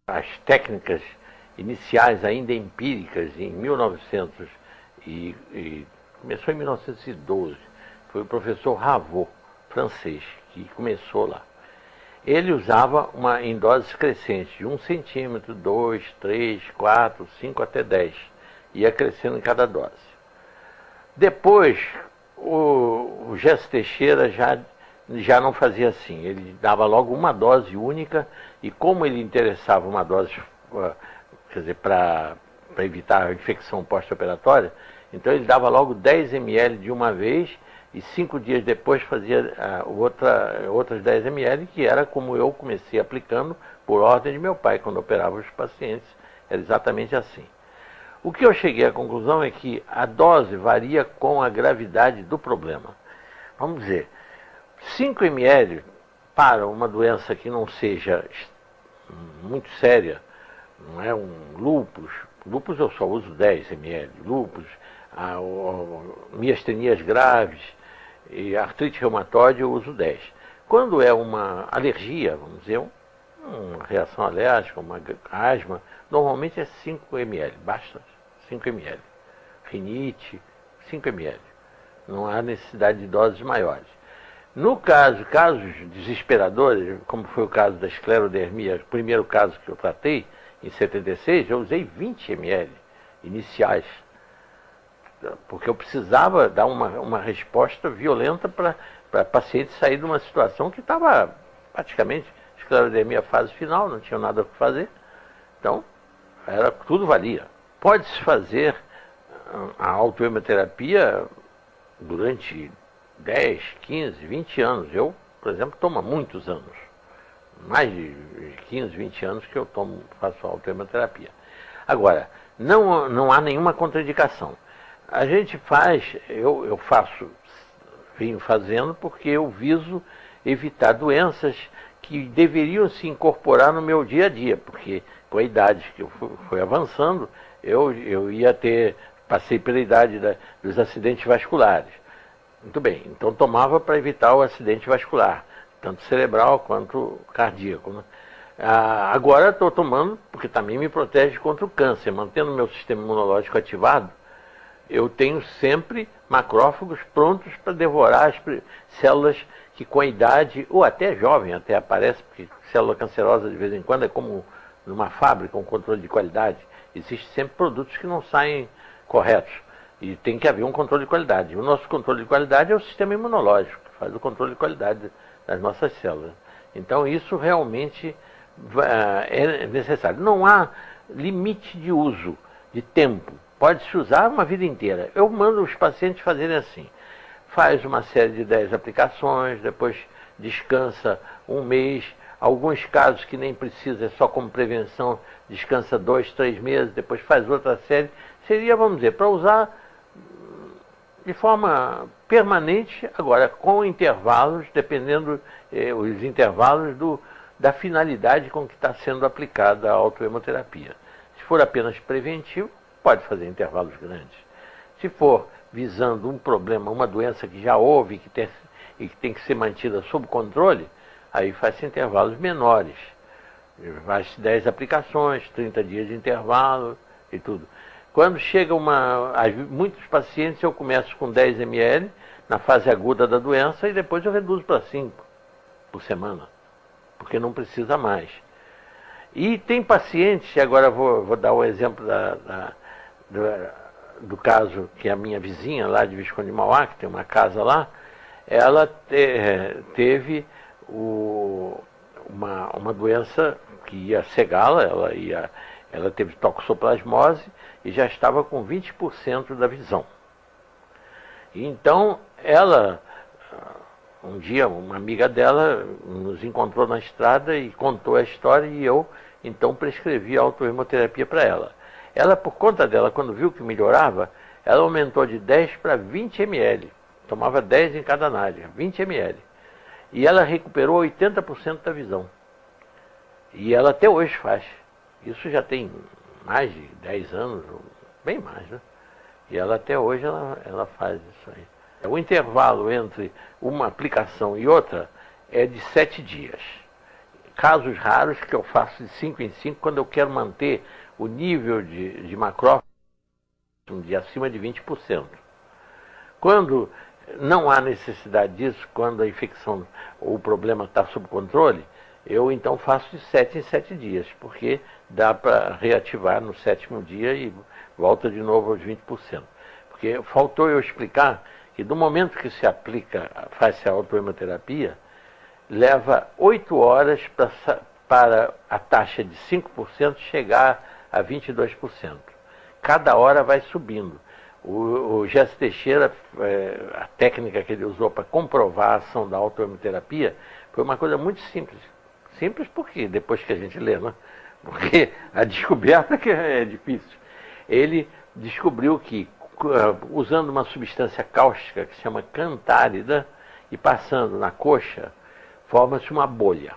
As técnicas iniciais, ainda empíricas, em 1900 começou em 1912, foi o professor Ravoux, francês, que começou lá. Ele usava em doses crescentes, de 1 centímetro, 2, 3, 4, 5 até 10. Ia crescendo em cada dose. Depois, o Gesso Teixeira já não fazia assim. Ele dava logo uma dose única, e como ele interessava uma dose, quer dizer, para evitar a infecção pós-operatória, então ele dava logo 10 ml de uma vez, e 5 dias depois fazia outras 10 ml, que era como eu comecei aplicando por ordem de meu pai, quando operava os pacientes. Era exatamente assim. O que eu cheguei à conclusão é que a dose varia com a gravidade do problema. Vamos dizer, 5 ml para uma doença que não seja muito séria, não é um lúpus. Lúpus eu só uso 10 ml. Lúpus, miastenias graves e artrite reumatoide eu uso 10. Quando é uma alergia, vamos dizer, uma reação alérgica, uma asma, normalmente é 5 ml, basta 5 ml. Rinite, 5 ml. Não há necessidade de doses maiores. No casos desesperadores, como foi o caso da esclerodermia, o primeiro caso que eu tratei, em 76, eu usei 20 ml iniciais, porque eu precisava dar uma resposta violenta para paciente sair de uma situação que estava praticamente esclerodermia fase final, não tinha nada o que fazer. Então, tudo valia. Pode-se fazer a autohemoterapia durante 10, 15, 20 anos. Eu, por exemplo, tomo há muitos anos. Mais de 15, 20 anos que eu faço autohemoterapia. Agora, não há nenhuma contraindicação. A gente venho fazendo porque eu viso evitar doenças que deveriam se incorporar no meu dia a dia, porque com a idade que eu fui avançando, eu passei pela idade dos acidentes vasculares. Muito bem, então tomava para evitar o acidente vascular, tanto cerebral quanto cardíaco, né? Agora estou tomando porque também me protege contra o câncer, mantendo o meu sistema imunológico ativado. Eu tenho sempre macrófagos prontos para devorar as células que com a idade, ou até jovem, até aparece, porque célula cancerosa de vez em quando é como numa fábrica, um controle de qualidade. Existem sempre produtos que não saem corretos. E tem que haver um controle de qualidade. O nosso controle de qualidade é o sistema imunológico, que faz o controle de qualidade das nossas células. Então isso realmente é necessário. Não há limite de uso, de tempo. Pode-se usar uma vida inteira. Eu mando os pacientes fazerem assim. Faz uma série de 10 aplicações, depois descansa um mês. Alguns casos que nem precisa, é só como prevenção, descansa 2, 3 meses, depois faz outra série. Seria, vamos dizer, para usar de forma permanente, agora com intervalos, dependendo os intervalos da finalidade com que está sendo aplicada a autohemoterapia. Se for apenas preventivo, pode fazer intervalos grandes. Se for visando um problema, uma doença que já houve e que tem que ser mantida sob controle, aí faz intervalos menores. Faz 10 aplicações, 30 dias de intervalo e tudo. Quando chega muitos pacientes, eu começo com 10 ml na fase aguda da doença e depois eu reduzo para 5 por semana, porque não precisa mais. E tem pacientes, e agora vou dar o exemplo do caso que a minha vizinha lá de Visconde de Mauá, que tem uma casa lá, ela teve uma doença que ia cegá-la, ela teve toxoplasmose e já estava com 20% da visão. E então um dia uma amiga dela nos encontrou na estrada e contou a história, e eu então prescrevi a autohemoterapia para ela. Ela, por conta dela, quando viu que melhorava, ela aumentou de 10 para 20 ml. Tomava 10 em cada análise, 20 ml. E ela recuperou 80% da visão. E ela até hoje faz. Isso já tem mais de 10 anos, bem mais, né? E ela até hoje ela faz isso aí. O intervalo entre uma aplicação e outra é de 7 dias. Casos raros que eu faço de 5 em 5 quando eu quero manter o nível de macrófago de acima de 20%. Quando não há necessidade disso, quando a infecção ou o problema está sob controle, eu então faço de 7 em 7 dias, porque dá para reativar no 7º dia e volta de novo aos 20%. Porque faltou eu explicar que do momento que se aplica, faz-se a autohemoterapia, leva 8 horas para a taxa de 5% chegar a 22%. Cada hora vai subindo. O Jesse Teixeira, a técnica que ele usou para comprovar a ação da autohemoterapia, foi uma coisa muito simples. Simples porque depois que a gente lê, né? Porque a descoberta que é difícil. Ele descobriu que, usando uma substância cáustica que se chama cantárida, e passando na coxa, forma-se uma bolha.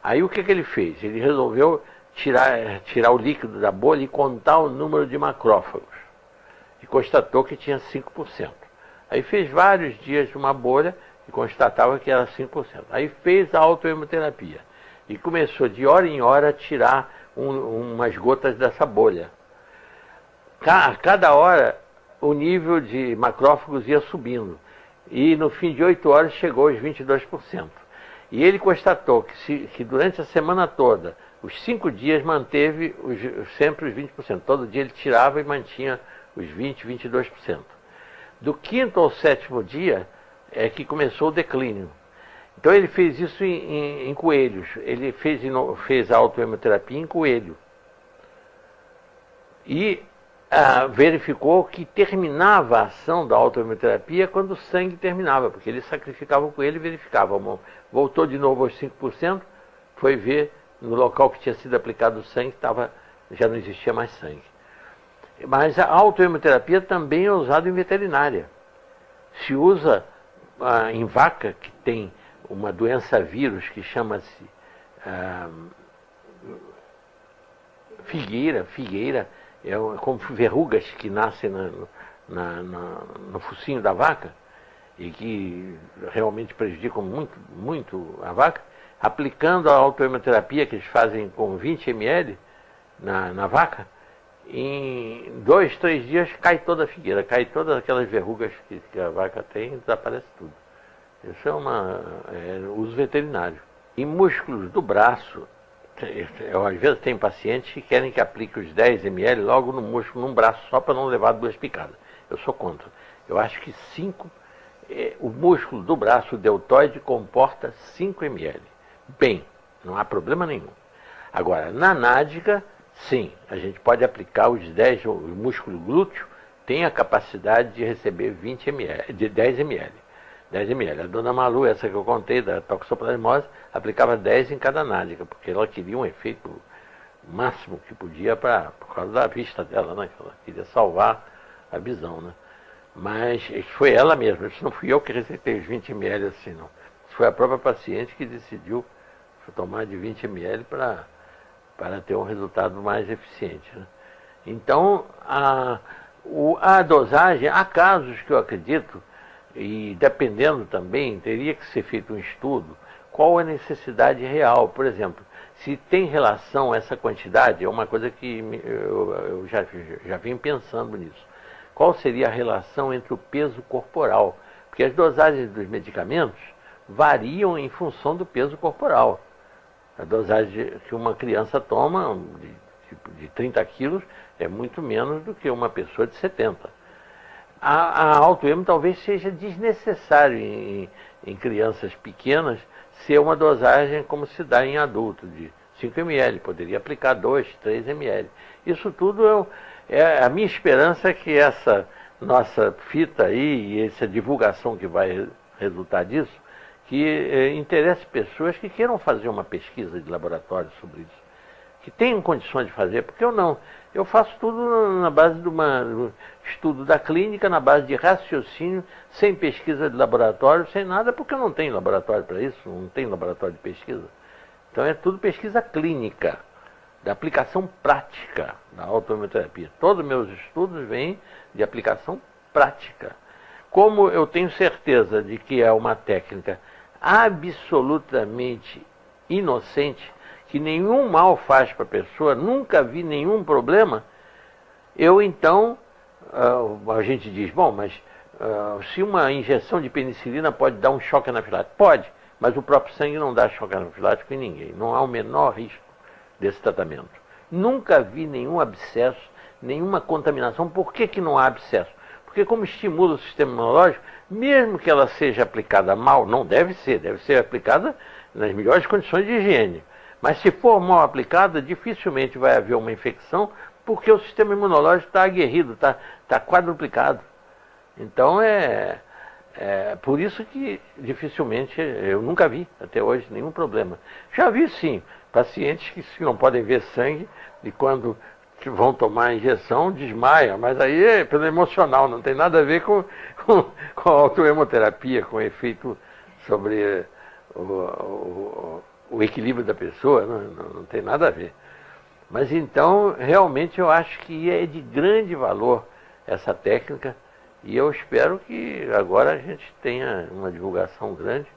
Aí o que ele fez? Ele resolveu tirar o líquido da bolha e contar o número de macrófagos. E constatou que tinha 5%. Aí fez vários dias de uma bolha e constatava que era 5%. Aí fez a autohemoterapia e começou de hora em hora a tirar umas gotas dessa bolha. A cada hora o nível de macrófagos ia subindo e no fim de 8 horas chegou aos 22%. E ele constatou que durante a semana toda, os 5 dias manteve sempre os 20%. Todo dia ele tirava e mantinha os 20%, 22%. Do 5º ao 7º dia é que começou o declínio. Então ele fez isso em coelhos. Ele fez a autohemoterapia em coelho. E verificou que terminava a ação da autohemoterapia quando o sangue terminava, porque ele sacrificava o coelho e verificava. Voltou de novo aos 5%, foi ver no local que tinha sido aplicado o sangue, já não existia mais sangue. Mas a autohemoterapia também é usada em veterinária. Se usa em vaca que tem uma doença vírus que chama-se figueira, como verrugas que nascem no focinho da vaca e que realmente prejudicam muito, muito a vaca. Aplicando a autohemoterapia que eles fazem com 20 ml na vaca, em 2, 3 dias cai toda a figueira, cai todas aquelas verrugas que a vaca tem e desaparece tudo. Isso é uso veterinário. Em músculos do braço, eu às vezes tenho pacientes que querem que aplique os 10 ml logo no músculo, num braço só para não levar 2 picadas. Eu sou contra. Eu acho que o músculo do braço, o deltoide, comporta 5 ml. Bem, não há problema nenhum. Agora, na nádiga, sim, a gente pode aplicar os 10, o músculo glúteo tem a capacidade de receber 20 ml, de 10 ml. 10 ml. A dona Malu, essa que eu contei, da toxoplasmose, aplicava 10 em cada nádiga, porque ela queria um efeito máximo que podia por causa da vista dela, né? Ela queria salvar a visão, né? Mas foi ela mesma, isso não fui eu que receitei os 20 ml assim, não. Isso foi a própria paciente que decidiu tomar de 20 ml para ter um resultado mais eficiente, né? Então, a dosagem, há casos que eu acredito, e dependendo também, teria que ser feito um estudo, qual a necessidade real. Por exemplo, se tem relação essa quantidade, é uma coisa que eu já vim pensando nisso. Qual seria a relação entre o peso corporal? Porque as dosagens dos medicamentos variam em função do peso corporal. A dosagem que uma criança toma de 30 quilos é muito menos do que uma pessoa de 70. A autohemo talvez seja desnecessário em crianças pequenas ser uma dosagem como se dá em adulto, de 5 ml, poderia aplicar 2, 3 ml. Isso tudo a minha esperança é que essa nossa fita aí e essa divulgação que vai resultar disso, que interesse pessoas que queiram fazer uma pesquisa de laboratório sobre isso, que tenham condições de fazer, porque eu não. Eu faço tudo na base de um estudo da clínica, na base de raciocínio, sem pesquisa de laboratório, sem nada, porque eu não tenho laboratório para isso, não tenho laboratório de pesquisa. Então é tudo pesquisa clínica, da aplicação prática da autohemoterapia. Todos os meus estudos vêm de aplicação prática. Como eu tenho certeza de que é uma técnica absolutamente inocente, que nenhum mal faz para a pessoa, nunca vi nenhum problema, eu então, a gente diz, bom, mas se uma injeção de penicilina pode dar um choque anafilático? Pode, mas o próprio sangue não dá choque anafilático em ninguém, não há o menor risco desse tratamento. Nunca vi nenhum abscesso, nenhuma contaminação. Por que não há abscesso? Porque como estimula o sistema imunológico, mesmo que ela seja aplicada mal, não deve ser aplicada nas melhores condições de higiene. Mas se for mal aplicada, dificilmente vai haver uma infecção, porque o sistema imunológico está aguerrido, está quadruplicado. Então é por isso que dificilmente, eu nunca vi até hoje nenhum problema. Já vi sim, pacientes que não podem ver sangue e quando vão tomar a injeção desmaiam, mas aí é pelo emocional, não tem nada a ver com a autohemoterapia, com o efeito sobre o equilíbrio da pessoa, não tem nada a ver. Mas então, realmente eu acho que é de grande valor essa técnica e eu espero que agora a gente tenha uma divulgação grande